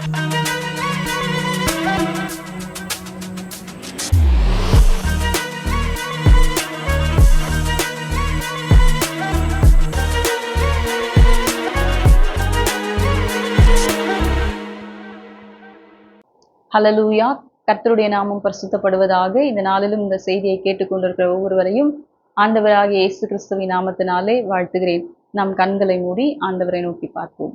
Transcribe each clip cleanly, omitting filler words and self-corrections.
ஹல்லேலூயா. கர்த்தருடைய நாமம் பரிசுத்தப்படுவதாக. இந்த நாளிலும் இந்த செய்தியை கேட்டுக்கொண்டிருக்கிற ஒவ்வொருவரையும் ஆண்டவராகிய இயேசு கிறிஸ்துவின் நாமத்தினாலே வாழ்த்துகிறேன். நம் கண்களை மூடி ஆண்டவரை நோக்கி பார்ப்போம்.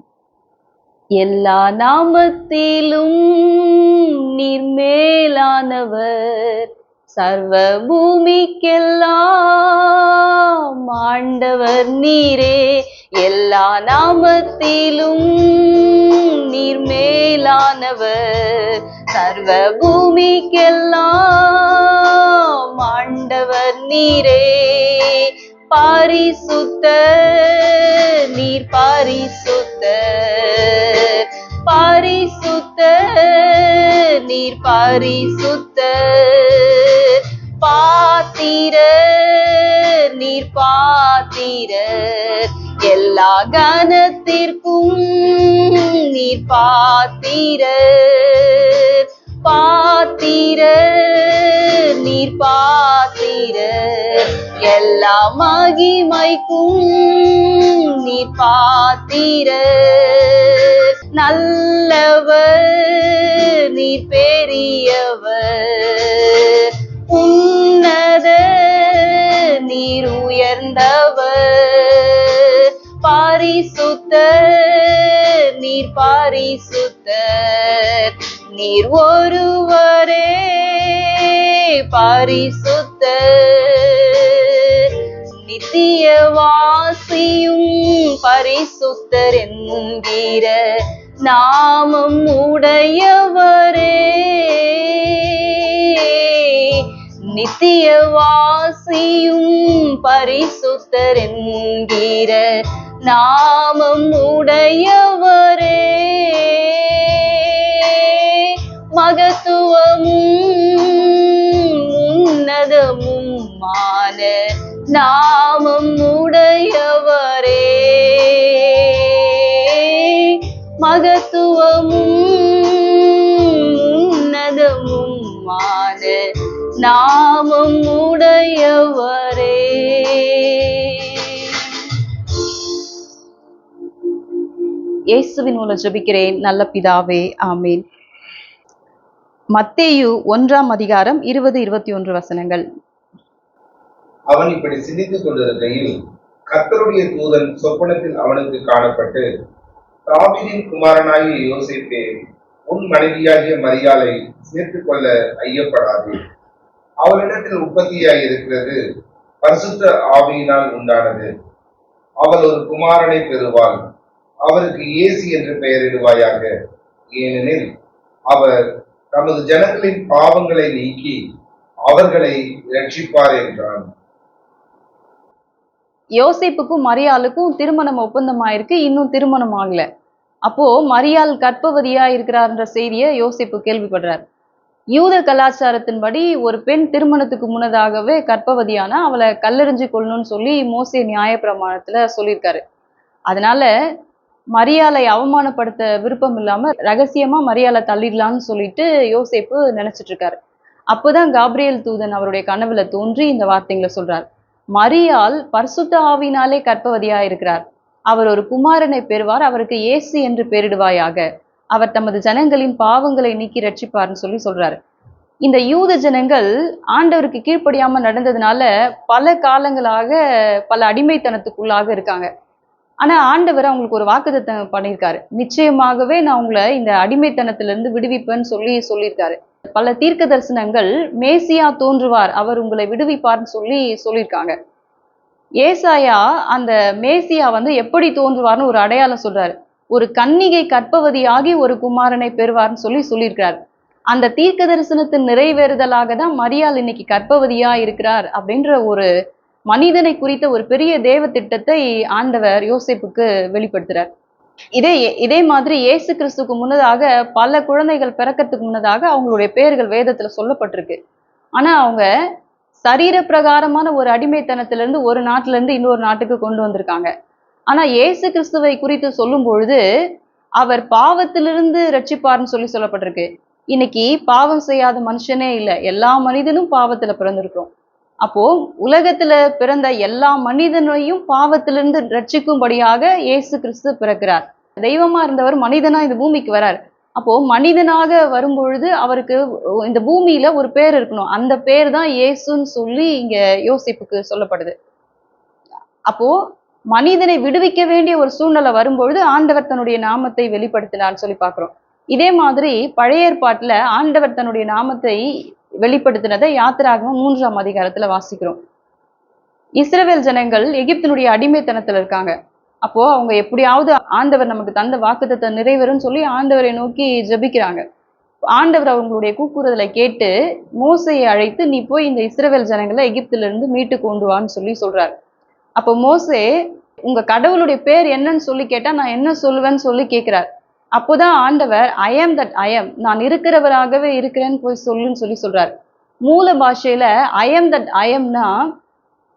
எல்லா நாமத்திலும் நீர் மேலானவர், சர்வ பூமிக்கெல்லாம் ஆண்டவர் நீரே. எல்லா நாமத்திலும் நீர் மேலானவர், சர்வ பூமிக்கெல்லாம் ஆண்டவர் நீரே. பரிசுத்தர் நீர் பரிசுத்தர், பரிசுத்தர் நீர் பரிசுத்தர், பாத்திரர் நீர் பாத்திரர், எல்லா கனத்திற்கும் நீர் பாத்திரர், பாத்திரர் நீர் பாத்திரர், எல்லா மகிமைக்கும் நீர் பாத்திரர். நல்லவர் நீர் பெரியவர், உன்னத நீர் உயர்ந்தவர், பரிசுத்தர் நீர் பரிசுத்தர், நீர் ஒருவரே பரிசுத்தர். நித்தியவாசியும் பரிசுத்தர் என்கிற நாமம் உடையவரே, நித்தியவாசியும் பரிசுத்தர் என்கிற நாமம் உடையவரே. மகத்துவமும் உன்னதமுமான நாமம் உடையவரே, மகத்துவமும் உன்னதமுமான நாமம் உடையவரே. இயேசுவின் மூலம் ஜெபிக்கிறேன் நல்ல பிதாவே, ஆமீன். மத்தேயு 1ஆம் அதிகாரம் 20-21 வசனங்கள். அவன் இப்படி சிந்தித்துக் கொண்டிருக்கையில் கர்த்தருடைய தூதன் சொப்பனத்தில் அவனுக்கு காணப்பட்டு, தாவீதின் குமாரனாகிய யோசேப்பே, உன் மனைவியாகிய மரியாளை சேர்த்துக் கொள்ள ஐயப்படாதே. அவளிடத்தில் உற்பத்தியாய் இருக்கிறது பரிசுத்த ஆவியினால் உண்டானது. அவள் ஒரு குமாரனை பெறுவாள். அவருக்கு இயேசு என்று பெயரிடுவாயாக. ஏனெனில் அவர் தமது ஜனங்களின் பாவங்களை நீக்கி அவர்களை இரட்சிப்பார் என்றான். யோசேப்புக்கும் மரியாளுக்கும் திருமணம் ஒப்பந்தமாயிருக்கு, இன்னும் திருமணம் ஆகல. அப்போ மரியாள் கர்ப்பவதியா இருக்கிறார்ன்ற செய்தியை யோசேப்பு கேள்விப்படுறார். யூத கலாச்சாரத்தின்படி ஒரு பெண் திருமணத்துக்கு முன்னதாகவே கர்ப்பவதியானா அவளை கல்லெறிஞ்சு கொள்ளணும்னு சொல்லி மோசே நியாயப்பிரமாணத்துல சொல்லியிருக்காரு. அதனால மரியாளை அவமானப்படுத்த விருப்பம் இல்லாம ரகசியமா மரியாளை தள்ளிடலான்னு சொல்லிட்டு யோசேப்பு நினைச்சிட்டு இருக்காரு. அப்போதான் காபிரியேல் தூதன் அவருடைய கனவுல தோன்றி இந்த வார்த்தைகளை சொல்றார். மரியாள் பரிசுத்த ஆவியினாலே கர்ப்பவதியா இருக்கிறார். அவர் ஒரு குமாரனை பெறுவார். அவருக்கு இயேசு என்று பெயரிடுவாயாக. அவர் தமது ஜனங்களின் பாவங்களை நீக்கி ரட்சிப்பார்னு சொல்லி சொல்றாரு. இந்த யூத ஜனங்கள் ஆண்டவருக்கு கீழ்ப்படியாம நடந்ததுனால பல காலங்களாக பல அடிமைத்தனத்துக்குள்ளாக இருக்காங்க. ஆனா ஆண்டவர் அவங்களுக்கு ஒரு வாக்குத்தத்தம் பண்ணியிருக்காரு. நிச்சயமாகவே நான் உங்களை இந்த அடிமைத்தனத்திலிருந்து விடுவிப்பேன்னு சொல்லியிருக்காரு. பல தீர்க்க தரிசனங்கள் மேசியா தோன்றுவார், அவர் உங்களை விடுவிப்பார்னு சொல்லியிருக்காங்க. ஏசாயா அந்த மேசியா எப்படி தோன்றுவார்னு ஒரு அடையாளம் சொல்றாரு. ஒரு கன்னிகை கர்ப்பவதியாகி ஒரு குமாரனை பெறுவார்னு சொல்லியிருக்கிறார். அந்த தீர்க்க தரிசனத்தின் நிறைவேறுதலாக தான் மரியாள் இன்னைக்கு கர்ப்பவதியா இருக்கிறார் அப்படின்ற ஒரு மனிதனை குறித்த ஒரு பெரிய தேவ திட்டத்தை ஆண்டவர் யோசேப்புக்கு வெளிப்படுத்துறார். இதே மாதிரி இயேசு கிறிஸ்துக்கு முன்னதாக பல குழந்தைகள் பிறக்கிறதுக்கு முன்னதாக அவங்களுடைய பெயர்கள் வேதத்துல சொல்லப்பட்டிருக்கு. ஆனா அவங்க சரீர பிரகாரமான ஒரு அடிமைத்தனத்திலிருந்து ஒரு நாட்டுல இருந்து இன்னொரு நாட்டுக்கு கொண்டு வந்திருக்காங்க. ஆனா இயேசு கிறிஸ்துவை குறித்து சொல்லும் பொழுது அவர் பாவத்திலிருந்து ரட்சிப்பார்னு சொல்லப்பட்டிருக்கு. இன்னைக்கு பாவம் செய்யாத மனுஷனே இல்லை, எல்லா மனிதனும் பாவத்துல பிறந்திருக்கிறோம். அப்போ உலகத்துல பிறந்த எல்லா மனிதனையும் பாவத்திலிருந்து ரட்சிக்கும்படியாக இயேசு கிறிஸ்து பிறக்கிறார். தெய்வமா இருந்தவர் மனிதனா இந்த பூமிக்கு வரார். அப்போ மனிதனாக வரும்பொழுது அவருக்கு இந்த பூமியில ஒரு பேர் இருக்கணும். அந்த பேர் தான் இயேசுன்னு சொல்லி இங்க யோசேப்புக்கு சொல்லப்படுது. அப்போ மனிதனை விடுவிக்க வேண்டிய ஒரு சூழ்நிலை வரும்பொழுது ஆண்டவர் தன்னுடைய நாமத்தை வெளிப்படுத்தினார்னு சொல்லி பார்க்கிறோம். இதே மாதிரி பழைய ஏற்பாட்டுல ஆண்டவர் தன்னுடைய நாமத்தை வெளிப்படுத்தினதை யாத்திராகமம் 3ஆம் அதிகாரத்துல வாசிக்கிறோம். இஸ்ரவேல் ஜனங்கள் எகிப்தினுடைய அடிமைத்தனத்துல இருக்காங்க. அப்போ அவங்க எப்படியாவது ஆண்டவர் நமக்கு தந்த வாக்குத்தத்தம் நிறைவேறும்னு சொல்லி ஆண்டவரை நோக்கி ஜெபிக்கிறாங்க. ஆண்டவர் அவங்களுடைய கூக்குரலை கேட்டு மோசையை அழைத்து, நீ போய் இந்த இஸ்ரவேல் ஜனங்களை எகிப்தில இருந்து மீட்டு கொண்டு வான்னு சொல்லி சொல்றாரு. அப்போ மோசே, உங்க கடவுளுடைய பேர் என்னன்னு சொல்லி கேட்டா நான் என்ன சொல்லுவேன்னு சொல்லி கேட்கிறார். அப்போதான் ஆண்டவர் ஐ ஆம் தட் ஐ ஆம், நான் இருக்கிறவராகவே இருக்கிறேன்னு போய் சொல்லுன்னு சொல்லி சொல்றாரு. மூல பாஷையில ஐ ஆம் தட் ஐ ஆம்னா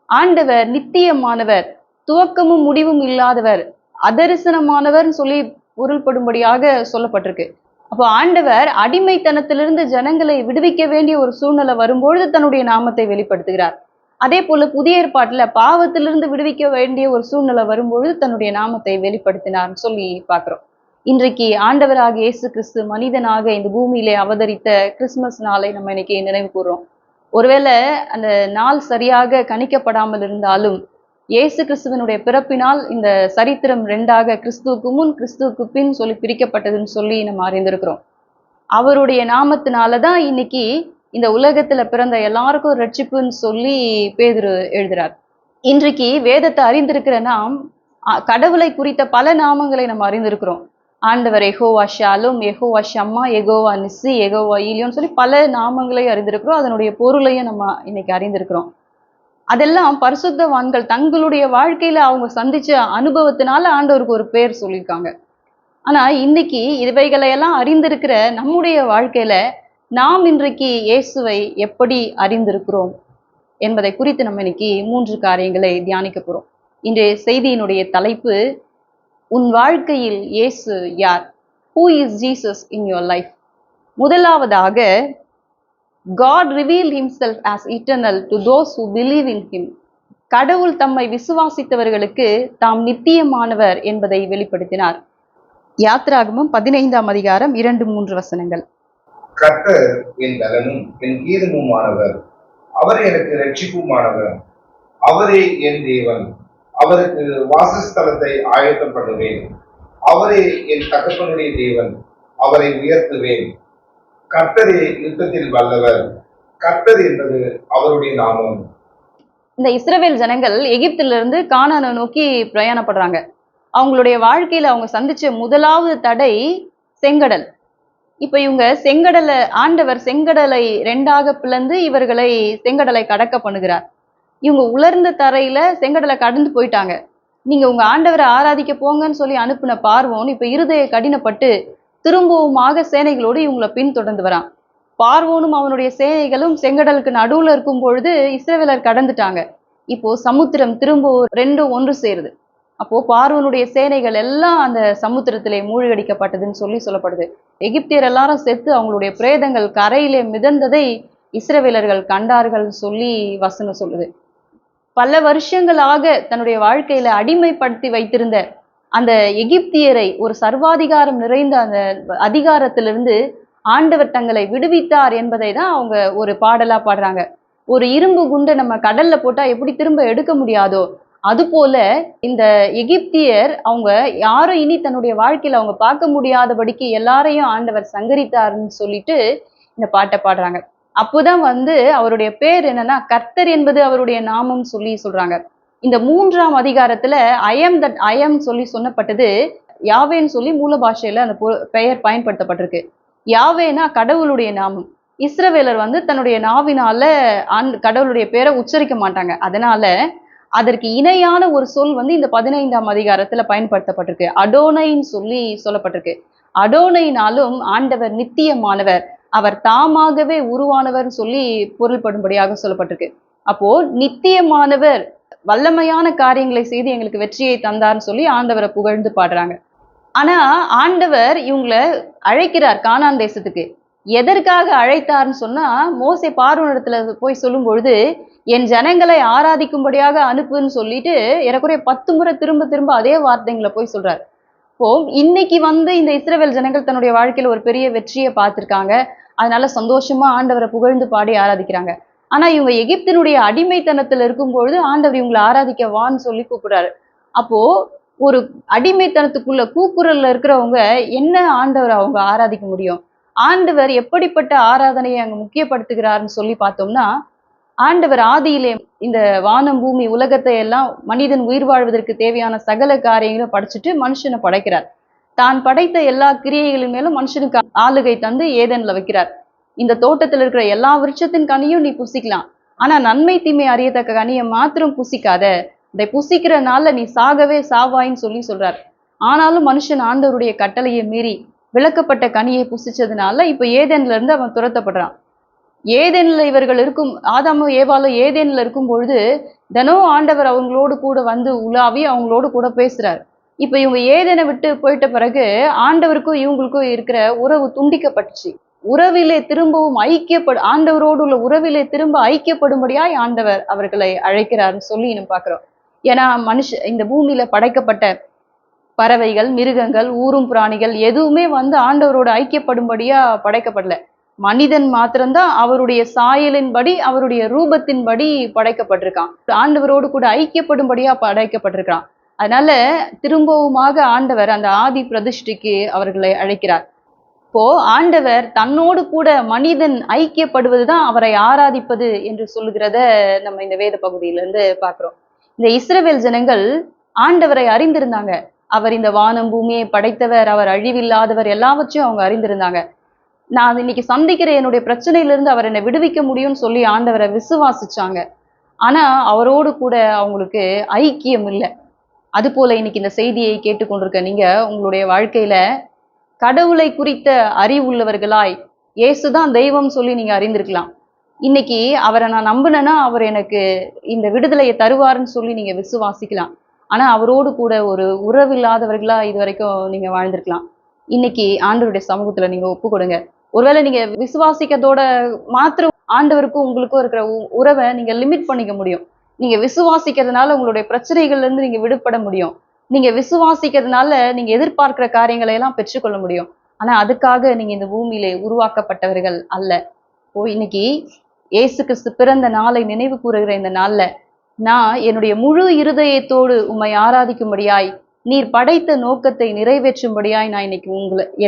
ஆண்டவர் நித்தியமானவர், துவக்கமும் முடிவும் இல்லாதவர், அதரிசனமானவர்னு சொல்லி பொருள்படும்படியாக சொல்லப்பட்டிருக்கு. அப்போ ஆண்டவர் அடிமைத்தனத்திலிருந்து ஜனங்களை விடுவிக்க வேண்டிய ஒரு சூழ்நிலை வரும்பொழுது தன்னுடைய நாமத்தை வெளிப்படுத்துகிறார். அதே போல புதிய ஏற்பாட்டுல பாவத்திலிருந்து விடுவிக்க வேண்டிய ஒரு சூழ்நிலை வரும்பொழுது தன்னுடைய நாமத்தை வெளிப்படுத்தினார்னு சொல்லி பார்க்கிறோம். இன்றைக்கு ஆண்டவராக இயேசு கிறிஸ்து மனிதனாக இந்த பூமியிலே அவதரித்த கிறிஸ்துமஸ் நாளை நம்ம இன்னைக்கு நினைவு கூறுறோம். ஒருவேளை அந்த நாள் சரியாக கணிக்கப்படாமல் இருந்தாலும் இயேசு கிறிஸ்துவனுடைய பிறப்பினால் இந்த சரித்திரம் 2ஆக கிறிஸ்துவுக்கு முன் கிறிஸ்துவுக்கு பின் சொல்லி பிரிக்கப்பட்டதுன்னு சொல்லி நம்ம அறிந்திருக்கிறோம். அவருடைய நாமத்தினாலதான் இன்னைக்கு இந்த உலகத்துல பிறந்த எல்லாருக்கும் ரட்சிப்புன்னு சொல்லி பேதுரு எழுதுறார். இன்றைக்கு வேதத்தை அறிந்திருக்கிற நாம் கடவுளை குறித்த பல நாமங்களை நம்ம அறிந்திருக்கிறோம். ஆண்டவர் யெகோவா ஷாலும், யெகோவா ஷம்மா, யெகோவா நிஸ்ஸி, யெகோவா ஈலியோன்னு சொல்லி பல நாமங்களை அறிந்திருக்கிறோம். அதனுடைய பொருளையும் நம்ம இன்னைக்கு அறிந்திருக்கிறோம். அதெல்லாம் பரிசுத்தவான்கள் தங்களுடைய வாழ்க்கையில அவங்க சந்திச்ச அனுபவத்தினால ஆண்டவருக்கு ஒரு பேர் சொல்லியிருக்காங்க. ஆனா இன்னைக்கு இவைகளையெல்லாம் அறிந்திருக்கிற நம்முடைய வாழ்க்கையில நாம் இன்றைக்கு இயேசுவை எப்படி அறிந்திருக்கிறோம் என்பதை குறித்து நம்ம இன்னைக்கு 3 காரியங்களை தியானிக்க போறோம். இன்றைய செய்தியினுடைய தலைப்பு, உன் வாழ்க்கையில் இயேசு யார்? Who is Jesus in your life? முதலாவதாக, God revealed himself as eternal to those who believe in him. கடவுள் தம்மை விசுவாசித்தவர்களுக்கு தாம் நித்தியமானவர் என்பதை வெளிப்படுத்தினார். யாத்திராகமம் 15ஆம் அதிகாரம் 2-3 வசனங்கள். கர்த்தர் என் பலனும் என் கீதமுமானவர், அவர் எனக்கு ரட்சிப்புமானவர், அவரே என் தேவன், அவருக்கு வாசஸ்தலத்தை ஆயத்தம் பண்ணுவேன், அவரே என் தகப்பனுடைய தேவன், அவரை உயர்த்துவேன். கர்த்தரே யுத்தத்தில் வல்லவர், கர்த்தர் என்பது அவருடைய நாமம். இந்த இஸ்ரவேல் ஜனங்கள் எகிப்திலிருந்து கானானை நோக்கி பிரயாணப்படுறாங்க. அவங்களுடைய வாழ்க்கையில அவங்க சந்திச்ச முதலாவது தடை செங்கடல். இப்ப இவங்க ஆண்டவர் செங்கடலை 2ஆக பிளந்து இவர்களை செங்கடலை கடக்க பண்ணுகிறார். இவங்க உலர்ந்த தரையில செங்கடலை கடந்து போயிட்டாங்க. நீங்க உங்க ஆண்டவரை ஆராதிக்க போங்கன்னு சொல்லி அனுப்பின பார்வோன் இப்ப இருதய கடினப்பட்டு திரும்பவுமாக சேனைகளோடு இவங்களை பின்தொடர்ந்து வரான். பார்வோனும் அவனுடைய சேனைகளும் செங்கடலுக்கு நடுவுல இருக்கும் பொழுது இஸ்ரவேலர் கடந்துட்டாங்க. இப்போ சமுத்திரம் திரும்பவும் 2 ஒன்று சேருது. அப்போ பார்வோனுடைய சேனைகள் எல்லாம் அந்த சமுத்திரத்திலே மூழ்கடிக்கப்பட்டதுன்னு சொல்லி சொல்லப்படுது. எகிப்தியர் எல்லாரும் செத்து அவங்களுடைய பிரேதங்கள் கரையிலே மிதந்ததை இஸ்ரவேலர்கள் கண்டார்கள் சொல்லி வசனம் சொல்லுது. பல வருஷங்களாக தன்னுடைய வாழ்க்கையில அடிமைப்படுத்தி வைத்திருந்த அந்த எகிப்தியரை ஒரு சர்வாதிகாரம் நிறைந்த அந்த அதிகாரத்திலிருந்து ஆண்டவர் தங்களை விடுவித்தார் என்பதை தான் அவங்க ஒரு பாடலா பாடுறாங்க. ஒரு இரும்பு குண்டை நம்ம கடல்ல போட்டா எப்படி திரும்ப எடுக்க முடியாதோ, அது போல இந்த எகிப்தியர் அவங்க யாரும் இனி தன்னுடைய வாழ்க்கையில அவங்க பார்க்க முடியாதபடிக்கு எல்லாரையும் ஆண்டவர் சங்கரித்தாருன்னு சொல்லிட்டு இந்த பாட்டை பாடுறாங்க. அப்போதான் அவருடைய பேர் என்னன்னா கர்த்தர் என்பது அவருடைய நாமம் சொல்லி சொல்றாங்க. இந்த 3ஆம் அதிகாரத்துல ஐ ஆம் தட் ஐ ஆம் சொல்லி சொன்னப்பட்டது யாவேன்னு சொல்லி மூல பாஷையில அந்த பெயர் பயன்படுத்தப்பட்டிருக்கு. யாவேனா கடவுளுடைய நாமம். இஸ்ரவேலர் தன்னுடைய நாவினால கடவுளுடைய பேரை உச்சரிக்க மாட்டாங்க. அதனால அதற்கு இணையான ஒரு சொல் இந்த 15ஆம் அதிகாரத்துல பயன்படுத்தப்பட்டிருக்கு. அடோனைன்னு சொல்லி சொல்லப்பட்டிருக்கு. அடோனைனாலும் ஆண்டவர் நித்தியமானவர், அவர் தாமாகவே உருவானவர் சொல்லி பொருள்படும்படியாக சொல்லப்பட்டிருக்கு. அப்போ நித்தியமானவர் வல்லமையான காரியங்களை செய்து எங்களுக்கு வெற்றியை தந்தார்னு சொல்லி ஆண்டவரை புகழ்ந்து பாடுறாங்க. ஆனா ஆண்டவர் இவங்கள அழைக்கிறார் கானான் தேசத்துக்கு. எதற்காக அழைத்தார்ன்னு சொன்னா, மோசே பார்வோனிடத்துல போய் சொல்லும் பொழுது, என் ஜனங்களை ஆராதிக்கும்படியாக அனுப்புன்னு சொல்லிட்டு, ஏறக்குறைய 10 முறை திரும்ப திரும்ப அதே வார்த்தைங்கள போய் சொல்றார். இப்போ இன்னைக்கு வந்து இந்த இஸ்ரவேல் ஜனங்கள் தன்னுடைய வாழ்க்கையில ஒரு பெரிய வெற்றிய பார்த்திருக்காங்க. அதனால சந்தோஷமா ஆண்டவர புகழ்ந்து பாடி ஆராதிக்கிறாங்க. ஆனா இவங்க எகிப்தினுடைய அடிமைத்தனத்துல இருக்கும்பொழுது, ஆண்டவர் இவங்கள ஆராதிக்க வான்னு சொல்லி கூப்பிடுறாரு. அப்போ ஒரு அடிமைத்தனத்துக்குள்ள கூக்குரல்ல இருக்கிறவங்க என்ன ஆண்டவர அவங்க ஆராதிக்க முடியும்? ஆண்டவர் எப்படிப்பட்ட ஆராதனையை அங்க முக்கியப்படுத்துகிறார்ன்னு சொல்லி பார்த்தோம்னா, ஆண்டவர் ஆதியிலே இந்த வானம், பூமி, உலகத்தை எல்லாம் மனிதன் உயிர் வாழ்வதற்கு தேவையான சகல காரியங்களும் படைச்சுட்டு மனுஷனை படைக்கிறார். தான் படைத்த எல்லா கிரியைகளின் மேலும் மனுஷனுக்கு ஆளுகை தந்து ஏதேன்ல வைக்கிறார். இந்த தோட்டத்துல இருக்கிற எல்லா விருட்சத்தின் கனியும் நீ புசிக்கலாம். ஆனா நன்மை தீமை அறியத்தக்க கனியை மாத்திரம் புசிக்காத. இதை புசிக்கிறனால நீ சாகவே சாவாயின்னு சொல்லி சொல்றார். ஆனாலும் மனுஷன் ஆண்டவருடைய கட்டளையை மீறி விளக்கப்பட்ட கனியை புசிச்சதுனால இப்ப ஏதேன்ல இருந்து அவன் துரத்தப்படுறான். ஏதேன்ல இவர்கள் இருக்கும் ஆதாமும் ஏவாளும் ஏதேன்ல இருக்கும் பொழுது தினம் ஆண்டவர் அவங்களோடு கூட வந்து உலாவி அவங்களோடு கூட பேசுறார். இப்ப இவங்க ஏதேனை விட்டு போயிட்ட பிறகு ஆண்டவருக்கும் இவங்களுக்கும் இருக்கிற உறவு துண்டிக்கப்பட்டுச்சு. உறவிலே திரும்பவும் ஆண்டவரோடு உள்ள உறவிலே திரும்ப ஐக்கியப்படும்படியாய் ஆண்டவர் அவர்களை அழைக்கிறார்னு சொல்லி நம்ம பார்க்கிறோம். ஏன்னா இந்த பூமியில படைக்கப்பட்ட பறவைகள், மிருகங்கள், ஊரும் பிராணிகள் எதுவுமே வந்து ஆண்டவரோட ஐக்கியப்படும்படியா படைக்கப்படல. மனிதன் மாத்திரம்தான் அவருடைய சாயலின்படி அவருடைய ரூபத்தின்படி படைக்கப்பட்டிருக்கான். ஆண்டவரோடு கூட ஐக்கியப்படும்படியா படைக்கப்பட்டிருக்கான். அதனால திரும்பவுமாக ஆண்டவர் அந்த ஆதி பிரதிஷ்டைக்கு அவர்களை அழைக்கிறார். இப்போ ஆண்டவர் தன்னோடு கூட மனிதன் ஐக்கியப்படுவதுதான் அவரை ஆராதிப்பது என்று சொல்லுகிறத நம்ம இந்த வேத பகுதியிலிருந்து பார்க்கிறோம். இந்த இஸ்ரவேல் ஜனங்கள் ஆண்டவரை அறிந்திருந்தாங்க. அவர் இந்த வானம் பூமியை படைத்தவர், அவர் அழிவில்லாதவர், எல்லாவற்றையும் அவங்க அறிந்திருந்தாங்க. நான் இன்னைக்கு சந்திக்கிற என்னுடைய பிரச்சனையிலிருந்து அவர் என்னை விடுவிக்க முடியும்னு சொல்லி ஆண்டவரை விசுவாசிச்சாங்க. ஆனா அவரோடு கூட அவங்களுக்கு ஐக்கியம் இல்லை. அது போல இன்னைக்கு இந்த செய்தியை கேட்டுக்கொண்டிருக்க நீங்க உங்களுடைய வாழ்க்கையில கடவுளை குறித்த அறிவுள்ளவர்களாய் இயேசுதான் தெய்வம் சொல்லி நீங்க அறிந்திருக்கலாம். இன்னைக்கு அவரை நான் நம்பினேன்னா அவர் எனக்கு இந்த விடுதலையை தருவாருன்னு சொல்லி நீங்க விசுவாசிக்கலாம். ஆனா அவரோடு கூட ஒரு உறவில்லாதவர்களா இது வரைக்கும் நீங்க வாழ்ந்திருக்கலாம். இன்னைக்கு ஆண்டவருடைய சமூகத்துல நீங்க ஒப்பு கொடுங்க. ஒருவேளை நீங்க விசுவாசிக்கிறதோட மாத்திரம் ஆண்டவருக்கும் உங்களுக்கும் இருக்கிற உறவை நீங்க லிமிட் பண்ணிக்க முடியும். நீங்க விசுவாசிக்கிறதுனால உங்களுடைய பிரச்சனைகள்ல இருந்து நீங்க விடுபட முடியும். நீங்க விசுவாசிக்கிறதுனால நீங்க எதிர்பார்க்கிற காரியங்களை எல்லாம் பெற்றுக்கொள்ள முடியும். ஆனா அதுக்காக நீங்க இந்த பூமியிலே உருவாக்கப்பட்டவர்கள் அல்ல. இன்னைக்கு இயேசு கிறிஸ்து பிறந்த நாளை நினைவு கூறுகிற இந்த நாள்ல நான் என்னுடைய முழு இருதயத்தோடு உம்மை ஆராதிக்கும்படியாய், நீர் படைத்த நோக்கத்தை நிறைவேற்றும்படியாய் நான் இன்னைக்கு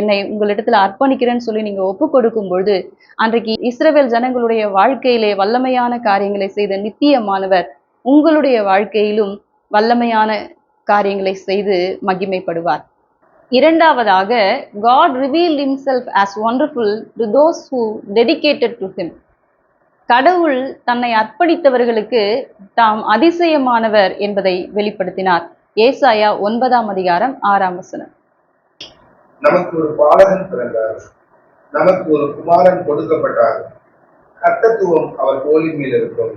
என்னை உங்களிடத்துல அர்ப்பணிக்கிறேன்னு சொல்லி நீங்க ஒப்பு கொடுக்கும் பொழுது, அன்றைக்கு இஸ்ரவேல் ஜனங்களுடைய வாழ்க்கையிலே வல்லமையான காரியங்களை செய்த நித்தியமானவர் உங்களுடைய வாழ்க்கையிலும் வல்லமையான காரியங்களை செய்து மகிமைப்படுவார். இரண்டாவதாக, God revealed himself as wonderful to those who dedicated to him. கடவுள் தன்னை அர்ப்பணித்தவர்களுக்கு தாம் அதிசயமானவர் என்பதை வெளிப்படுத்தினார். ஏசாயா 9ஆம் அதிகாரம் 6ஆம் வசனம். நமக்கு ஒரு பாலகன் பிறந்தார், நமக்கு ஒரு குமாரன் கொடுக்கப்பட்டார், கர்த்தத்துவம் அவர் தோளின் மேல் இருக்கும்,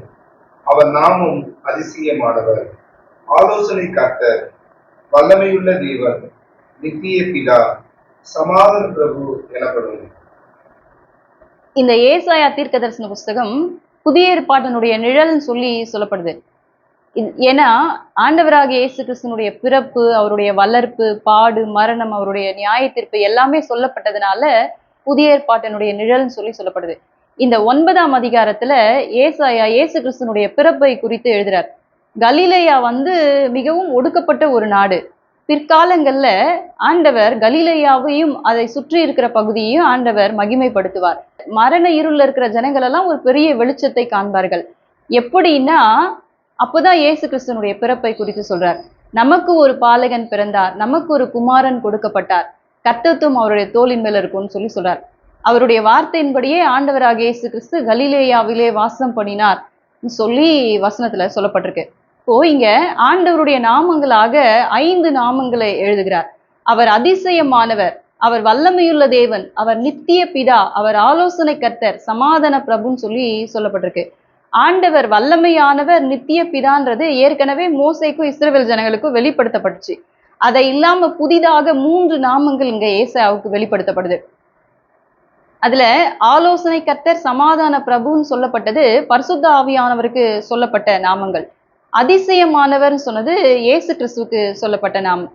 அவர் நாமும் அதிசயமானவர், ஆலோசனை கர்த்தர், வல்லமையுள்ள தேவன், நித்திய பிதா, சமாதான பிரபு எனப்படும். இந்த ஏசாயா தீர்க்கதரிசன புஸ்தகம் புதிய ஏற்பாட்டினுடைய நிழல்னு சொல்லி சொல்லப்படுது. ஏன்னா ஆண்டவராகிய இயேசு கிறிஸ்துனுடைய பிறப்பு, அவருடைய வளர்ப்பு, பாடு, மரணம், அவருடைய நியாய தீர்ப்பு எல்லாமே சொல்லப்பட்டதுனால புதிய ஏற்பாட்டினுடைய நிழல்னு சொல்லி சொல்லப்படுது. இந்த 9ஆம் அதிகாரத்துல ஏசாயா இயேசு கிறிஸ்துனுடைய பிறப்பை குறித்து எழுதுறார். கலிலேயா வந்து மிகவும் ஒடுக்கப்பட்ட ஒரு நாடு. பிற்காலங்கள்ல ஆண்டவர் கலிலேயாவையும் அதை சுற்றி இருக்கிற பகுதியையும் ஆண்டவர் மகிமைப்படுத்துவார். மரண இருள்ல இருக்கிற ஜனங்கள் எல்லாம் ஒரு பெரிய வெளிச்சத்தை காண்பார்கள். எப்படின்னா அப்போதான் இயேசு கிறிஸ்துனுடைய பிறப்பை குறித்து சொல்றார். நமக்கு ஒரு பாலகன் பிறந்தார், நமக்கு ஒரு குமாரன் கொடுக்கப்பட்டார், கர்த்தத்துவம் அவருடைய தோளின் மேல இருக்கும்னு சொல்லி சொல்றார். அவருடைய வார்த்தையின்படியே ஆண்டவராக இயேசு கிறிஸ்து கலிலேயாவிலே வாசம் பண்ணினார் சொல்லி வசனத்துல சொல்லப்பட்டிருக்கு. இங்க ஆண்டவருடைய நாமங்களாக 5 நாமங்களை எழுதுகிறார். அவர் அதிசயமானவர், அவர் வல்லமையுள்ள தேவன், அவர் நித்திய பிதா, அவர் ஆலோசனை கர்த்தர், சமாதான பிரபுன்னு சொல்லி சொல்லப்பட்டிருக்கு. ஆண்டவர் வல்லமையானவர், நித்திய பிதான்றது ஏற்கனவே மோசேக்கும் இஸ்ரவேல் ஜனங்களுக்கும் வெளிப்படுத்தப்பட்டுச்சு. அதை இல்லாம புதிதாக 3 நாமங்கள் இங்க ஏசாயாவுக்கு வெளிப்படுத்தப்படுது. அதுல ஆலோசனை கர்த்தர், சமாதான பிரபுன்னு சொல்லப்பட்டது பரிசுத்த ஆவியானவருக்கு சொல்லப்பட்ட நாமங்கள். அதிசயமானவர்னு சொன்னது இயேசு கிறிஸ்துவுக்கு சொல்லப்பட்ட நாமம்.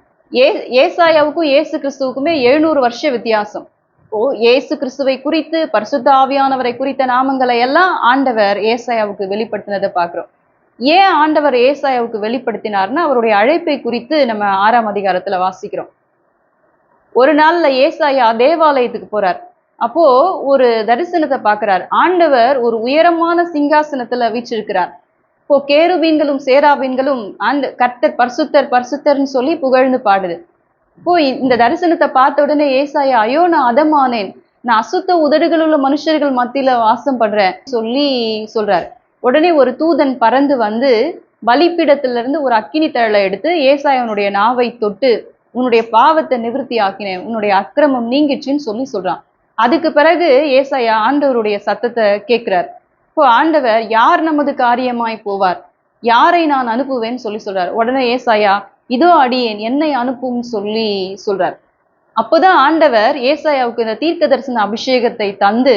ஏசாயாவுக்கும் இயேசு கிறிஸ்துவுக்குமே 700 வருஷ வித்தியாசம். இயேசு கிறிஸ்துவை குறித்து, பரிசுத்த ஆவியானவரை குறித்த நாமங்களை எல்லாம் ஆண்டவர் ஏசாயாவுக்கு வெளிப்படுத்தினதை பார்க்கிறோம். ஏன் ஆண்டவர் ஏசாயாவுக்கு வெளிப்படுத்தினார்னா, அவருடைய அழைப்பை குறித்து நம்ம 6ஆம் அதிகாரத்துல வாசிக்கிறோம். ஒரு நாள்ல ஏசாயா தேவாலயத்துக்கு போறார். அப்போ ஒரு தரிசனத்தை பார்க்கிறார். ஆண்டவர் ஒரு உயரமான சிங்காசனத்துல வீற்றிருக்கிறார். இப்போ கேருபீன்களும் சேராபீன்களும் கர்த்தர் பரிசுத்தர் பரிசுத்தர்னு சொல்லி புகழ்ந்து பாடுது. இப்போ இந்த தரிசனத்தை பார்த்த உடனே ஏசாயா, ஐயோ நான் அதமானேன், நான் அசுத்த உதடுகள் உள்ள மனுஷர்கள் மத்தியில வாசம் பண்றேன் சொல்லி சொல்றாரு. உடனே ஒரு தூதன் பறந்து வந்து பலிப்பீடத்துல இருந்து ஒரு அக்கினி தழலை எடுத்து ஏசாயாவுடைய நாவை தொட்டு, உன்னுடைய பாவத்தை நிவர்த்தி ஆக்கினேன், உன்னுடைய அக்கிரமம் நீங்கிச்சுன்னு சொல்லி சொல்றான். அதுக்கு பிறகு ஏசாயா ஆண்டவருடைய சத்தத்தை கேட்கிறார். இப்போ ஆண்டவர், யார் நமது காரியமாய் போவார், யாரை நான் அனுப்புவேன்னு சொல்லி சொல்றார். உடனே ஏசாயா, இதோ அடியேன், என்னை அனுப்பும் சொல்லி சொல்றார். அப்போதான் ஆண்டவர் ஏசாயாவுக்கு இந்த தீர்க்க தரிசன அபிஷேகத்தை தந்து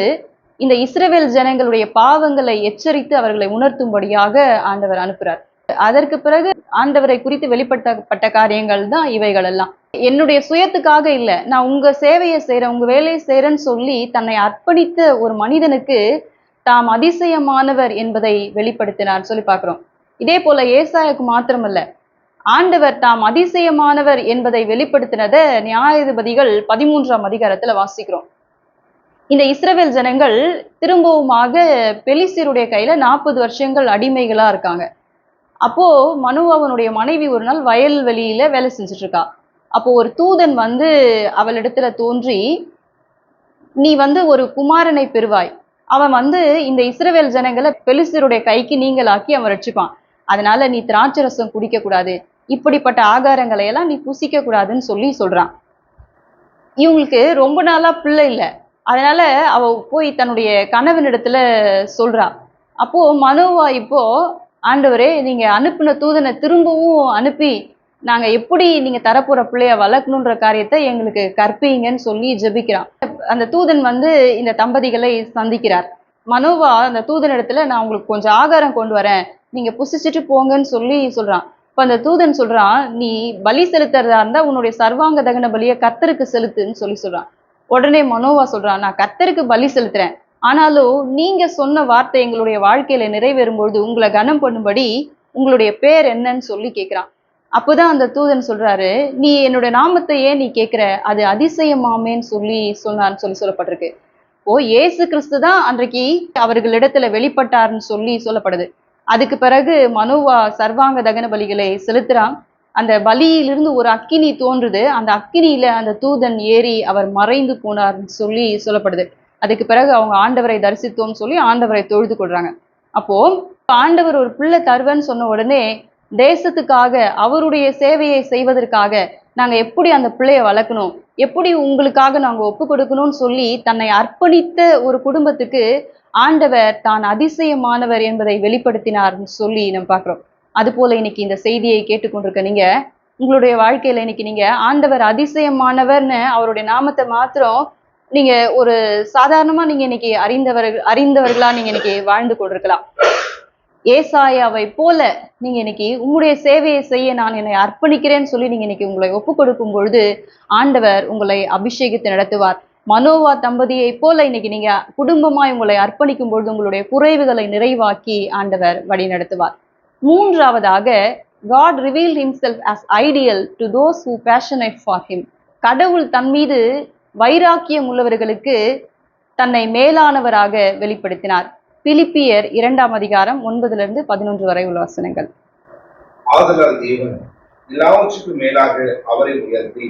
இந்த இஸ்ரவேல் ஜனங்களுடைய பாவங்களை எச்சரித்து அவர்களை உணர்த்தும்படியாக ஆண்டவர் அனுப்புறார். அதற்கு பிறகு ஆண்டவரை குறித்து வெளிப்படுத்தப்பட்ட காரியங்கள் தான் இவைகள் எல்லாம். என்னுடைய சுயத்துக்காக இல்ல, நான் உங்க சேவையை செய்யறேன், உங்க வேலையை செய்யறேன்னு சொல்லி தன்னை அர்ப்பணித்த ஒரு மனிதனுக்கு தாம் அதிசயமானவர் என்பதை வெளிப்படுத்தினார் சொல்லி பார்க்கிறோம். இதே போல ஏசாயாவுக்கு மாத்திரமல்ல, ஆண்டவர் தாம் அதிசயமானவர் என்பதை வெளிப்படுத்தினதை நியாயாதிபதிகள் 13ஆம் அதிகாரத்துல வாசிக்கிறோம். இந்த இஸ்ரவேல் ஜனங்கள் திரும்பவுமாக பெலிஸ்தருடைய கையில 40 வருஷங்கள் அடிமைகளா இருக்காங்க. அப்போ மனோவாவனுடைய மனைவி ஒரு நாள் வயல்வெளியில வேலை செஞ்சுட்டு இருக்கா. அப்போ ஒரு தூதன் வந்து அவளிடத்துல தோன்றி, நீ வந்து ஒரு குமாரனை பெறுவாய், அவன் வந்து இந்த இஸ்ரவேல் ஜனங்களை பெலிஸ்தருடைய கைக்கு நீங்களாக்கி அவன் ரட்சிப்பான், அதனால நீ திராட்சை ரசம் குடிக்க கூடாது, இப்படிப்பட்ட ஆகாரங்களை எல்லாம் நீ புசிக்க கூடாதுன்னு சொல்லி சொல்றான். இவங்களுக்கு ரொம்ப நாளா பிள்ளை இல்லை, அதனால அவ போய் தன்னுடைய கணவனிடத்துல சொல்றா. அப்போ மனோவா, இப்போ ஆண்டவரே நீங்க அனுப்பின தூதனை திரும்பவும் அனுப்பி நாங்க எப்படி நீங்க தரப்போற பிள்ளைய வளர்க்கணுன்ற காரியத்தை எங்களுக்கு கற்பிங்கன்னு சொல்லி ஜெபிக்கிறான். அந்த தூதன் வந்து இந்த தம்பதிகளை சந்திக்கிறார். மனோவா அந்த தூதனிடத்துல, நான் உங்களுக்கு கொஞ்சம் ஆகாரம் கொண்டு வரேன், நீங்க புசிச்சுட்டு போங்கன்னு சொல்லி சொல்றான். இப்ப அந்த தூதன் சொல்றான், நீ பலி செலுத்துறதா இருந்தா உன்னுடைய சர்வாங்க தகன பலியை கர்த்தருக்கு செலுத்துன்னு சொல்லி சொல்றான். உடனே மனோவா சொல்றான், நான் கர்த்தருக்கு பலி செலுத்துறேன், ஆனாலும் நீங்க சொன்ன வார்த்தை எங்களுடைய வாழ்க்கையில நிறைவேறும்பொழுது உங்களை கனம் பண்ணும்படி உங்களுடைய பேர் என்னன்னு சொல்லி கேட்கிறான். அப்போதான் அந்த தூதன் சொல்றாரு, நீ என்னோட நாமத்தை ஏன் நீ கேட்கிற, அது அதிசயமாமேன்னு சொன்னான்னு சொல்லப்பட்டிருக்கு. இயேசு கிறிஸ்து தான் அன்றைக்கு அவர்களிடத்துல வெளிப்பட்டார்னு சொல்லப்படுது. அதுக்கு பிறகு மனோவா சர்வாங்க தகன பலிகளை செலுத்துறான். அந்த பலியிலிருந்து ஒரு அக்கினி தோன்றுது, அந்த அக்கினியில அந்த தூதன் ஏறி அவர் மறைந்து போனார்னு சொல்லப்படுது. அதுக்கு பிறகு அவங்க ஆண்டவரை தரிசித்தோம்னு சொல்லி ஆண்டவரை தொழுது கொள்றாங்க. அப்போ ஆண்டவர் ஒரு பிள்ளை தருவேன்னு சொன்ன உடனே தேசத்துக்காக அவருடைய சேவையை செய்வதற்காக நாங்க எப்படி அந்த பிள்ளைய வளர்க்கணும், எப்படி உங்களுக்காக நாங்க ஒப்பு கொடுக்கணும்னு சொல்லி தன்னை அர்ப்பணித்த ஒரு குடும்பத்துக்கு ஆண்டவர் தான் அதிசயமானவர் என்பதை வெளிப்படுத்தினார்னு சொல்லி நம்ம பார்க்கிறோம். அது போல இன்னைக்கு இந்த செய்தியை கேட்டுக்கொண்டிருக்க நீங்க, உங்களுடைய வாழ்க்கையில இன்னைக்கு நீங்க ஆண்டவர் அதிசயமானவர்னு அவருடைய நாமத்தை மாத்திரம் நீங்க ஒரு சாதாரணமா நீங்க இன்னைக்கு அறிந்தவர்களா நீங்க இன்னைக்கு வாழ்ந்து கொண்டிருக்கலாம். ஏசாயாவை போல நீங்க இன்னைக்கு உங்களுடைய சேவையை செய்ய நான் என்னை அர்ப்பணிக்கிறேன்னு சொல்லி நீங்க இன்னைக்கு உங்களை ஒப்பு கொடுக்கும் பொழுது ஆண்டவர் உங்களை அபிஷேகித்து நடத்துவார். மனோவா தம்பதியை போல இன்னைக்கு நீங்க குடும்பமாய் உங்களை அர்ப்பணிக்கும் பொழுது உங்களுடைய குறைவுகளை நிறைவாக்கி ஆண்டவர் வழி நடத்துவார். மூன்றாவதாக, God revealed himself as ideal to those who passionate for him. கடவுள் தன் மீது வைராக்கியம் உள்ளவர்களுக்கு தன்னை மேலானவராக வெளிப்படுத்தினார். பிலிப்பியர் 2ஆம் அதிகாரம் 9 - 11 வரை உள்ள வசனங்கள். ஆதலால் தேவன் எல்லாவற்றுக்கும் மேலாக அவரை உயர்த்தி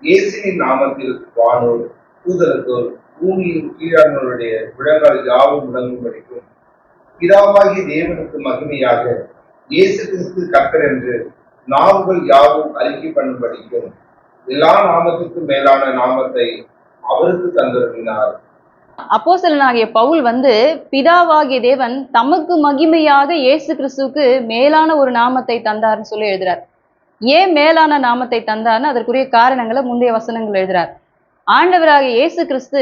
இயேசுவின் நாமத்தில் வானோர் தூதரத்தோர் பூமியின் கீழானோருடைய விழங்கள் யாவும் முடங்கும்படிக்கும் பிதாவாகிய தேவனுக்கு மகிமையாக இயேசு கிறிஸ்து கர்த்தர் என்று நாவுகள் யாவும் அறிக்கை பண்ணும்படிக்கும் எல்லா நாமத்துக்கும் மேலான நாமத்தை அவருக்கு தந்தருளினார். அப்போஸ்தலனாகிய பவுல் வந்து பிதாவாகிய தேவன் தமக்கு மகிமையாக இயேசு கிறிஸ்துவுக்கு மேலான ஒரு நாமத்தை தந்தார்னு சொல்லி எழுதுறார். ஏன் மேலான நாமத்தை தந்தார்னு அதற்குரிய காரணங்களை முந்தைய வசனங்கள் எழுதுறார். ஆண்டவராகிய இயேசு கிறிஸ்து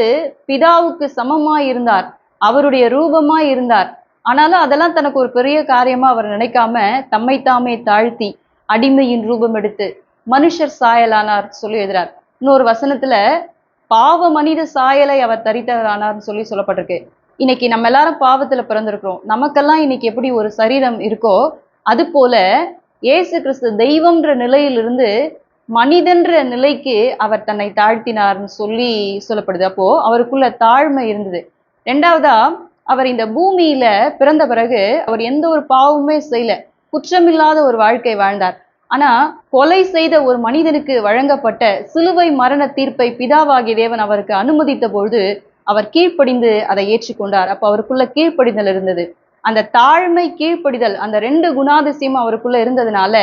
பிதாவுக்கு சமமாய் இருந்தார், அவருடைய ரூபமாய் இருந்தார். ஆனாலும் அதெல்லாம் தனக்கு ஒரு பெரிய காரியமா அவர் நினைக்காம தம்மை தாமே தாழ்த்தி அடிமையின் ரூபம் எடுத்து மனுஷர் சாயலானார் சொல்லி எழுதுறார். இன்னொரு வசனத்துல பாவ மனித சாயலை அவர் தரித்தவரானார்னு சொல்லி சொல்லப்பட்டிருக்கு. இன்னைக்கு நம்ம எல்லாரும் பாவத்துல பிறந்திருக்கிறோம். நமக்கெல்லாம் இன்னைக்கு எப்படி ஒரு சரீரம் இருக்கோ அது போல இயேசு கிறிஸ்து தெய்வம்ன்ற நிலையிலிருந்து மனிதன்ற நிலைக்கு அவர் தன்னை தாழ்த்தினார்னு சொல்லி சொல்லப்படுது. அப்போ அவருக்குள்ள தாழ்மை இருந்தது. ரெண்டாவதா, அவர் இந்த பூமியில பிறந்த பிறகு அவர் எந்த ஒரு பாவமுமே செய்யல, குற்றமில்லாத ஒரு வாழ்க்கை வாழ்ந்தார். ஆனா கொலை செய்த ஒரு மனிதனுக்கு வழங்கப்பட்ட சிலுவை மரண தீர்ப்பை பிதாவாகிய தேவன் அவருக்கு அனுமதித்த பொழுது அவர் கீழ்ப்படிந்து அதை ஏற்றுக்கொண்டார். அப்ப அவருக்குள்ள கீழ்ப்படிதல் இருந்தது. அந்த தாழ்மை, கீழ்ப்படிதல், அந்த 2 குணாதிசயமும் அவருக்குள்ள இருந்ததுனால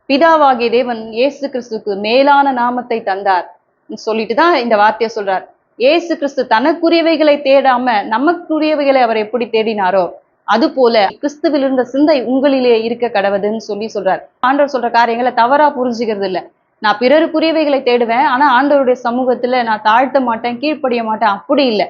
பிதாவாகிய தேவன் இயேசு கிறிஸ்துக்கு மேலான நாமத்தை தந்தார் சொல்லிட்டு தான் இந்த வார்த்தையை சொல்றார். இயேசு கிறிஸ்து தனக்குரியவைகளை தேடாம நமக்குரியவைகளை அவர் எப்படி தேடினாரோ அது போல கிறிஸ்துவில் இருந்த சிந்தை உங்களிலே இருக்க கடவுதுன்னு சொல்லி சொல்றார். ஆண்டவர் சொல்ற காரியங்களை தவறா புரிஞ்சுக்கிறது இல்ல. நான் பிறருக்குரியவைகளை தேடுவேன், ஆனா ஆண்டவருடைய சமூகத்துல நான் தாழ்த்த மாட்டேன், கீழ்ப்படிய மாட்டேன், அப்படி இல்லை.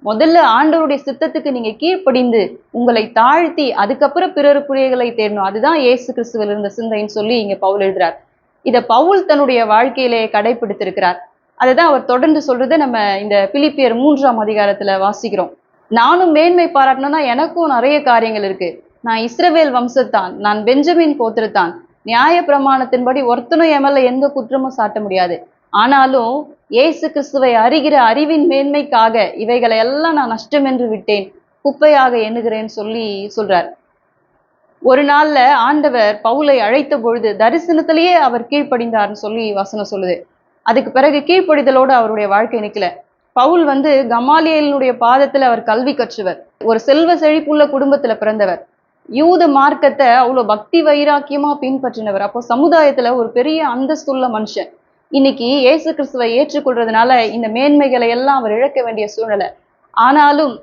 முதல்ல ஆண்டவருடைய சித்தத்துக்கு நீங்க கீழ்ப்படிந்து உங்களை தாழ்த்தி அதுக்கப்புறம் பிறருக்குரியவைகளை தேடணும். அதுதான் இயேசு கிறிஸ்துவில் இருந்த சிந்தைன்னு சொல்லி இங்க பவுல் எழுதுறார். இத பவுல் தன்னுடைய வாழ்க்கையிலே கடைபிடித்திருக்கிறார். அதுதான் அவர் தொடர்ந்து சொல்றது நம்ம இந்த பிலிப்பியர் 3ஆம் அதிகாரத்துல வாசிக்கிறோம். நானும் மேன்மை பாராட்டணும்னா எனக்கும் நிறைய காரியங்கள் இருக்கு. நான் இஸ்ரவேல் வம்சத்தான், நான் பெஞ்சமின் கோத்திரத்தான், நியாய பிரமாணத்தின்படி ஒருத்தனும் என் மேல எந்த குற்றமும் சாட்ட முடியாது. ஆனாலும் இயேசு கிறிஸ்துவை அறிகிற அறிவின் மேன்மைக்காக இவைகளை எல்லாம் நான் நஷ்டம் என்று விட்டேன், குப்பையாக எண்ணுகிறேன்னு சொல்லி சொல்றார். ஒரு நாள்ல ஆண்டவர் பவுலை அழைத்த பொழுது தரிசனத்திலேயே அவர் கீழ்ப்படிந்தார்னு சொல்லி வசனம் சொல்லுது. அதுக்கு பிறகு கீழ்ப்படிதலோடு அவருடைய வாழ்க்கை நிக்கல. பவுல் கமாலியேலினுடைய பாதத்துல அவர் கல்வி கற்றவர், ஒரு செல்வ செழிப்புள்ள குடும்பத்துல பிறந்தவர், யூத மார்க்கத்தை அவ்வளவு பக்தி வைராக்கியமா பின்பற்றினவர். அப்போ சமுதாயத்துல ஒரு பெரிய அந்தஸ்துள்ள மனுஷன். இன்னைக்கு இயேசு கிறிஸ்துவை ஏற்றுக்கொள்றதுனால இந்த மேன்மைகளை எல்லாம் அவர் இழக்க வேண்டிய சூழ்நிலை. ஆனாலும்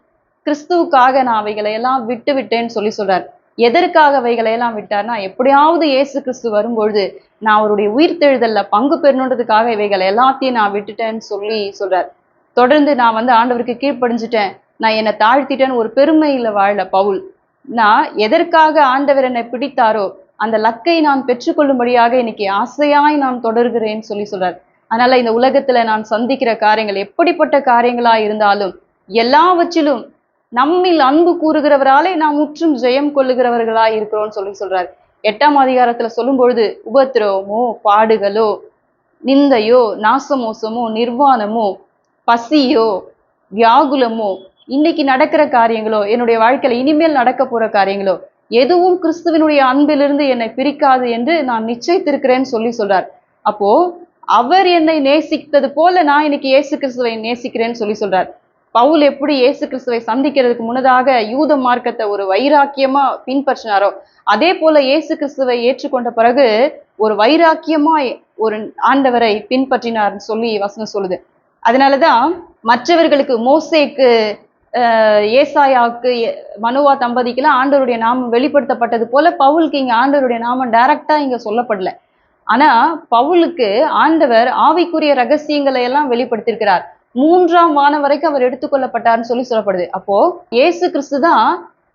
கிறிஸ்துவுக்காக நான் அவைகளை எல்லாம் விட்டு விட்டேன்னு சொல்லி சொல்றார். எதற்காக அவைகளை எல்லாம் விட்டார்னா, எப்படியாவது இயேசு கிறிஸ்து வரும்பொழுது நான் அவருடைய உயிர்த்தெழுதல்ல பங்கு பெறணுன்றதுக்காக இவைகளை எல்லாத்தையும் நான் விட்டுட்டேன்னு சொல்லி சொல்றார். தொடர்ந்து நான் ஆண்டவருக்கு கீழ்ப்படிஞ்சிட்டேன், நான் என்னை தாழ்த்திட்டேன்னு ஒரு பெருமையில வாழல பவுல். நான் எதற்காக ஆண்டவர் என்னை பிடித்தாரோ அந்த லக்கை நான் பெற்றுக்கொள்ளும்படியாக இன்னைக்கு ஆசையாய் நான் தொடர்கிறேன்னு சொல்லி சொல்றார். அதனால இந்த உலகத்துல நான் சந்திக்கிற காரியங்கள் எப்படிப்பட்ட காரியங்களா இருந்தாலும் எல்லாவற்றிலும் நம்மில் அன்பு கூறுகிறவராலே நாம் முற்றும் ஜெயம் கொள்ளுகிறவர்களா இருக்கிறோம்னு சொல்லி சொல்றாரு. 8ஆம் அதிகாரத்துல சொல்லும் பொழுது உபத்திரவமோ, பாடுகளோ, நிந்தையோ, நாசமோசமோ, நிர்வாணமோ, பசியோ, வியாகுலமோ, இன்னைக்கு நடக்கிற காரியங்களோ, என்னுடைய வாழ்க்கையில இனிமேல் நடக்க போற காரியங்களோ, எதுவும் கிறிஸ்துவனுடைய அன்பிலிருந்து என்னை பிரிக்காது என்று நான் நிச்சயித்திருக்கிறேன்னு சொல்லி சொல்றார். அப்போ அவர் என்னை நேசித்தது போல நான் இன்னைக்கு இயேசு கிறிஸ்துவை நேசிக்கிறேன்னு சொல்லி சொல்றார். பவுல் எப்படி இயேசு கிறிஸ்துவை சந்திக்கிறதுக்கு முன்னதாக யூத மார்க்கத்தை ஒரு வைராக்கியமா பின்பற்றினாரோ அதே போல இயேசு கிறிஸ்துவை ஏற்றுக்கொண்ட பிறகு ஒரு வைராக்கியமாய் ஒரு ஆண்டவரை பின்பற்றினார்னு சொல்லி வசனம் சொல்லுது. அதனாலதான் மற்றவர்களுக்கு, மோசேக்கு, ஏசாயாவுக்கு, மனோவா தம்பதிக்கெல்லாம் ஆண்டவருடைய நாமம் வெளிப்படுத்தப்பட்டது போல பவுலுக்கு இங்க ஆண்டவருடைய நாமம் டைரக்டா இங்க சொல்லப்படல. ஆனா பவுலுக்கு ஆண்டவர் ஆவிக்குரிய ரகசியங்களை எல்லாம் வெளிப்படுத்தியிருக்கிறார். 3ஆம் வானம் வரைக்கும் அவர் எடுத்துக்கொள்ளப்பட்டார்னு சொல்லி சொல்லப்படுது. அப்போ இயேசு கிறிஸ்து தான்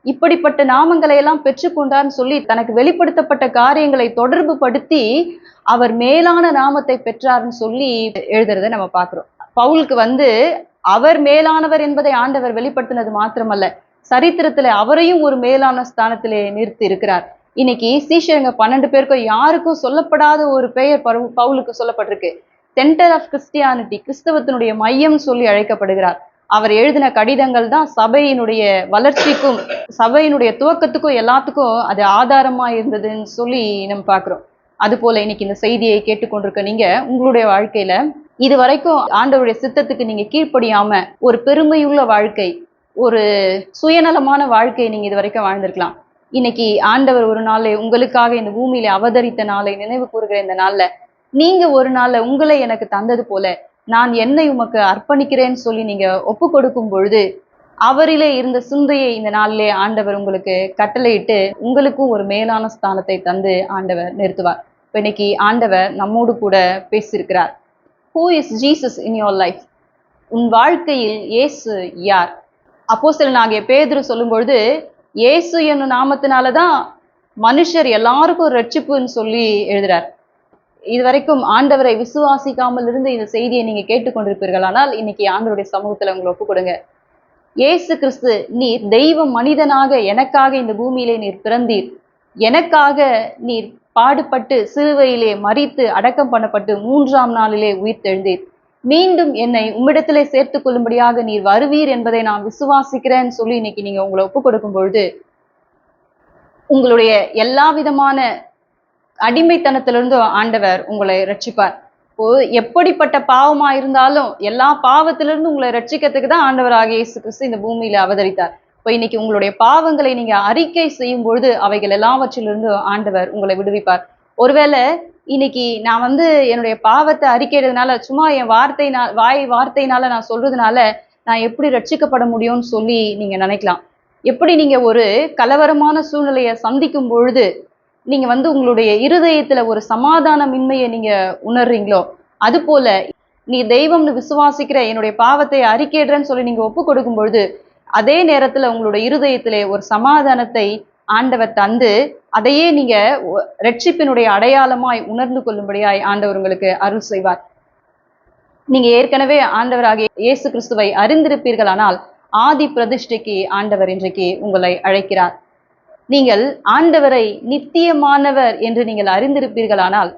இப்படிப்பட்ட நாமங்களை எல்லாம் பெற்றுக்கொண்டார்னு சொல்லி தனக்கு வெளிப்படுத்தப்பட்ட காரியங்களை தொடர்பு படுத்தி அவர் மேலான நாமத்தை பெற்றார்னு சொல்லி எழுதுறதை நம்ம பார்க்கிறோம். பவுலுக்கு அவர் மேலானவர் என்பதை ஆண்டவர் வெளிப்படுத்தினது மாத்திரமல்ல, சரித்திரத்துல அவரையும் ஒரு மேலான ஸ்தானத்திலே நிறுத்தி இருக்கிறார். இன்னைக்கு சீஷருங்க 12 பேருக்கும் யாருக்கும் சொல்லப்படாத ஒரு பெயர் பவுலுக்கு சொல்லப்பட்டிருக்கு. சென்டர் ஆஃப் கிறிஸ்டியானிட்டி, கிறிஸ்தவத்தினுடைய மையம் சொல்லி அழைக்கப்படுகிறார். அவர் எழுதின கடிதங்கள் தான் சபையினுடைய வளர்ச்சிக்கும் சபையினுடைய துவக்கத்துக்கும் எல்லாத்துக்கும் அது ஆதாரமா இருந்ததுன்னு சொல்லி நம்ம பார்க்கிறோம். அது போல இன்னைக்கு இந்த செய்தியை கேட்டுக்கொண்டிருக்க நீங்க உங்களுடைய வாழ்க்கையில இது வரைக்கும் ஆண்டவருடைய சித்தத்துக்கு நீங்க கீழ்ப்படியாம ஒரு பெருமையுள்ள வாழ்க்கை, ஒரு சுயநலமான வாழ்க்கையை நீங்க இது வரைக்கும் வாழ்ந்திருக்கலாம். இன்னைக்கு ஆண்டவர் ஒரு நாளை உங்களுக்காக இந்த பூமியில அவதரித்த நாளை நினைவு கூறுகிற இந்த நாள்ல நீங்க ஒரு நாள்ல உங்களை எனக்கு தந்தது போல நான் என்னை உமக்கு அர்ப்பணிக்கிறேன்னு சொல்லி நீங்க ஒப்பு கொடுக்கும் பொழுது அவரிலே இருந்த சிந்தையை இந்த நாளிலே ஆண்டவர் உங்களுக்கு கட்டளையிட்டு உங்களுக்கும் ஒரு மேலான ஸ்தானத்தை தந்து ஆண்டவர் நிறுத்துவார். இப்ப இன்னைக்கு ஆண்டவர் நம்மோடு கூட பேசியிருக்கிறார். Who is Jesus in your life? உன் வாழ்க்கையில் இயேசு யார்? அப்போஸ்தலனாகிய பேதுரு சொல்லும்பொழுது, இயேசு என்னும் நாமத்தினாலதான் மனுஷர் எல்லாருக்கும் ரட்சிப்புன்னு சொல்லி எழுதுறார். இதுவரைக்கும் ஆண்டவரை விசுவாசிக்காமல் இருந்து இந்த செய்தியை நீங்க கேட்டுக்கொண்டிருப்பீர்கள். ஆனால் இன்னைக்கு ஆண்டவருடைய சமூகத்துல உங்களை ஒப்பு கொடுங்க. இயேசு கிறிஸ்து, நீர் தெய்வ மனிதனாக எனக்காக இந்த பூமியிலே நீர் பிறந்தீர், எனக்காக நீர் பாடுபட்டு சிலுவையிலே மரித்து அடக்கம் பண்ணப்பட்டு 3ஆம் நாளிலே உயிர்த்தெழுந்தீர், மீண்டும் என்னை உம்மிடத்திலே சேர்த்துக் கொள்ளும்படியாக நீர் வருவீர் என்பதை நான் விசுவாசிக்கிறேன்னு சொல்லி இன்னைக்கு நீங்க உங்களை ஒப்பு கொடுக்கும் பொழுது உங்களுடைய எல்லா விதமான அடிமைத்தனத்திலிருந்து ஆண்டவர் உங்களை ரட்சிப்பார். இப்போ எப்படிப்பட்ட பாவமா இருந்தாலும் எல்லா பாவத்திலிருந்து உங்களை ரட்சிக்கிறதுக்கு தான் ஆண்டவராகிய இயேசு கிறிஸ்து இந்த பூமியில அவதரித்தார். இப்போ இன்னைக்கு உங்களுடைய பாவங்களை நீங்க அறிக்கை செய்யும் பொழுது அவைகள் எல்லாவற்றிலிருந்து ஆண்டவர் உங்களை விடுவிப்பார். ஒருவேளை இன்னைக்கு நான் என்னுடைய பாவத்தை அறிக்கையிறதுனால, சும்மா என் வாய் வார்த்தையினால நான் சொல்றதுனால நான் எப்படி ரட்சிக்கப்பட முடியும்னு சொல்லி நீங்க நினைக்கலாம். எப்படி நீங்க ஒரு கலவரமான சூழ்நிலையை சந்திக்கும் பொழுது நீங்க உங்களுடைய இருதயத்துல ஒரு சமாதானமின்மையை நீங்க உணர்றீங்களோ, அது போல நீ தெய்வம்னு விசுவாசிக்கிற, என்னுடைய பாவத்தை அறிக்கையிடுறேன்னு சொல்லி நீங்க ஒப்பு கொடுக்கும் பொழுது அதே நேரத்துல உங்களுடைய இருதயத்திலே ஒரு சமாதானத்தை ஆண்டவர் தந்து அதையே நீங்க ரட்சிப்பினுடைய அடையாளமாய் உணர்ந்து கொள்ளும்படியாய் ஆண்டவர் உங்களுக்கு அருள் செய்வார். நீங்க ஏற்கனவே ஆண்டவராகிய இயேசு கிறிஸ்துவை அறிந்திருப்பீர்களானால் ஆதி பிரதிஷ்டைக்கு ஆண்டவர் இன்றைக்கு உங்களை அழைக்கிறார். நீங்கள் ஆண்டவரை நித்தியமானவர் என்று நீங்கள் அறிந்திருப்பீர்களானால்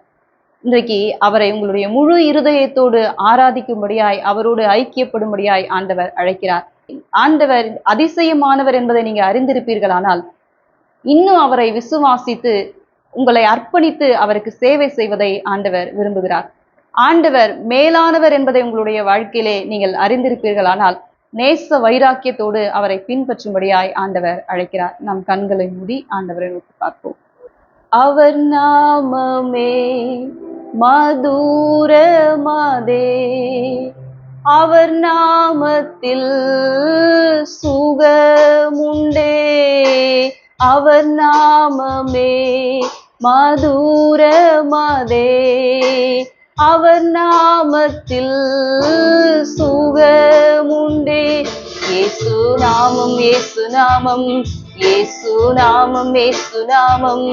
இன்றைக்கு அவரை உங்களுடைய முழு இருதயத்தோடு ஆராதிக்கும்படியாய், அவரோடு ஐக்கியப்படும்படியாய் ஆண்டவர் அழைக்கிறார். ஆண்டவர் அதிசயமானவர் என்பதை நீங்க அறிந்திருப்பீர்களானால் இன்னும் அவரை விசுவாசித்து உங்களை அர்ப்பணித்து அவருக்கு சேவை செய்வதை ஆண்டவர் விரும்புகிறார். ஆண்டவர் மேலானவர் என்பதை உங்களுடைய வாழ்க்கையிலே நீங்கள் அறிந்திருப்பீர்களானால் நேச வைராக்கியத்தோடு அவரை பின்பற்றும்படியாய் ஆண்டவர் அழைக்கிறார். நம் கண்களை மூடி ஆண்டவரை நோக்கி பார்ப்போம். அவர் நாமமே மதுரமாதே, அவர் நாமத்தில் சுகமுண்டே, அவர் நாமமே மதுரமாதே, அவர் நாமத்தில் சுகமுண்டே. இயேசு நாமம், இயேசு நாமம், இயேசு நாமம், இயேசு நாமம்,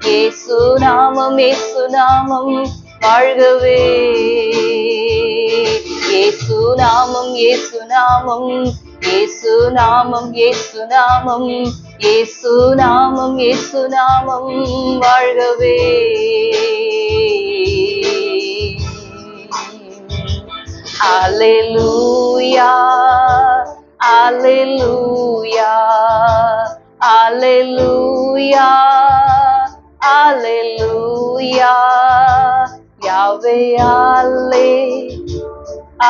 இயேசு நாமம், இயேசு நாமம் வாழ்கவே. இயேசு நாமம், இயேசு நாமம், இயேசு நாமம், இயேசு நாமம், இயேசு நாமம், இயேசு நாமம் வாழ்கவே. Alleluia, Alleluia, Alleluia, Alleluia, Yahweh,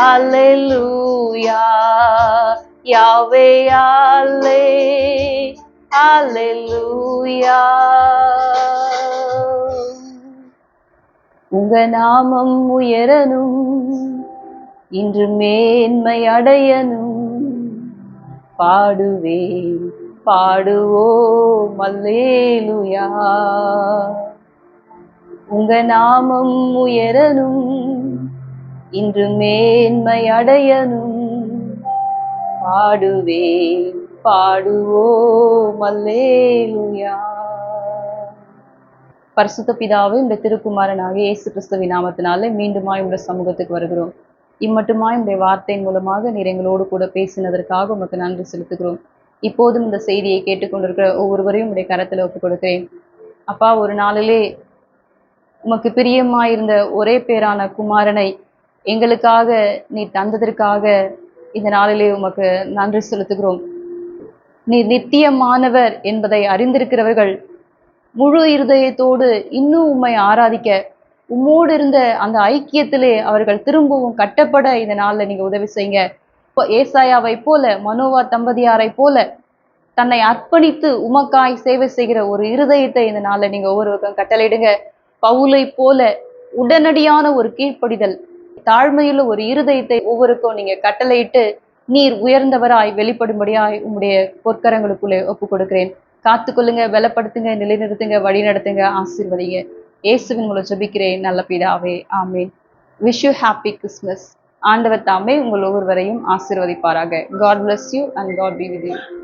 Alleluia, Yahweh, Alleluia. உங்க நாமம் உயரணும், இன்று மேன்மை அடையணும், பாடுவேன் பாடுவோம் அல்லேலூயா. உங்க நாமம் உயரணும், இன்று மேன்மை அடையணும், பாடுவேன் பாடுவோம் அல்லேலூயா. பரிசுத்த பிதாவே, இந்த திருக்குமாரனாகிய இயேசு கிறிஸ்துவின் நாமத்தினாலே மீண்டுமாய் உங்களுடைய சமூகத்துக்கு வருகிறோம். இம்மட்டுமாய் உங்களுடைய வார்த்தையின் மூலமாக நீர் எங்களோடு கூட பேசினதற்காக உமக்கு நன்றி செலுத்துகிறோம். இப்போதும் இந்த செய்தியை கேட்டுக்கொண்டிருக்கிற ஒவ்வொருவரையும் உடைய கரத்தில் ஒப்புக் கொடுக்கிறேன். அப்பா, ஒரு நாளிலே உமக்கு பிரியமாயிருந்த ஒரே பேரான குமாரனை எங்களுக்காக நீர் தந்ததற்காக இந்த நாளிலே உமக்கு நன்றி செலுத்துகிறோம். நீர் நித்தியமானவர் என்பதை அறிந்திருக்கிறவர்கள் முழு இருதயத்தோடு இன்னும் உம்மை ஆராதிக்க, உம்மோடு இருந்த அந்த ஐக்கியத்திலே அவர்கள் திரும்பவும் கட்டப்பட இந்த நாள்ல நீங்க உதவி செய்யுங்க. ஏசாயாவை போல, மனோவா தம்பதியாரை போல தன்னை அர்ப்பணித்து உமக்காய் சேவை செய்கிற ஒரு இருதயத்தை இந்த நாள்ல நீங்க ஒவ்வொருவருக்கும் கட்டளையிடுங்க. பவுலை போல உடனடியான ஒரு கீழ்ப்படிதல், தாழ்மையுள்ள ஒரு இருதயத்தை ஒவ்வொருக்கும் நீங்க கட்டளையிட்டு நீர் உயர்ந்தவராய் வெளிப்படும்படியாய் உம்முடைய பொற்கரங்களுக்குள்ளே ஒப்பு கொடுக்கிறேன். காத்துக்கொள்ளுங்க, பலப்படுத்துங்க, நிலைநிறுத்துங்க, வழி நடத்துங்க, ஆசீர்வதிங்க. இயேசுவின் மூலம் ஜெபிக்கிறேன் நல்ல பிதாவே, ஆமென். Wish you happy Christmas. ஆண்டவர் தாமே உங்கள் ஒவ்வொருவரையும் ஆசீர்வதிப்பாராக. God bless you and God be with you.